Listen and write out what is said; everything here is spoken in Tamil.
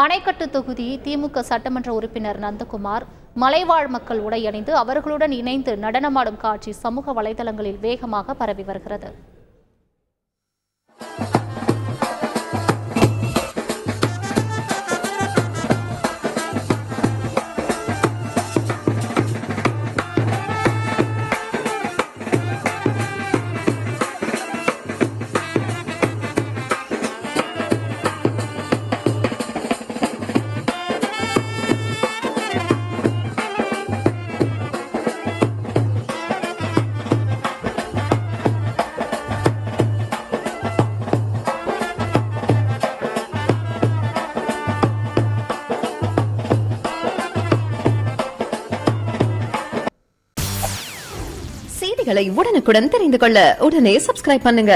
அணைக்கட்டு தொகுதி திமுக சட்டமன்ற உறுப்பினர் நந்தகுமார் மலைவாழ் மக்கள் உடையணிந்து அவர்களுடன் இணைந்து நடனமாடும் காட்சி சமூக வலைதளங்களில் வேகமாக பரவி வருகிறது. செய்திகளை உடனுக்குடன் தெரிந்து கொள்ள உடனே சப்ஸ்கிரைப் பண்ணுங்க.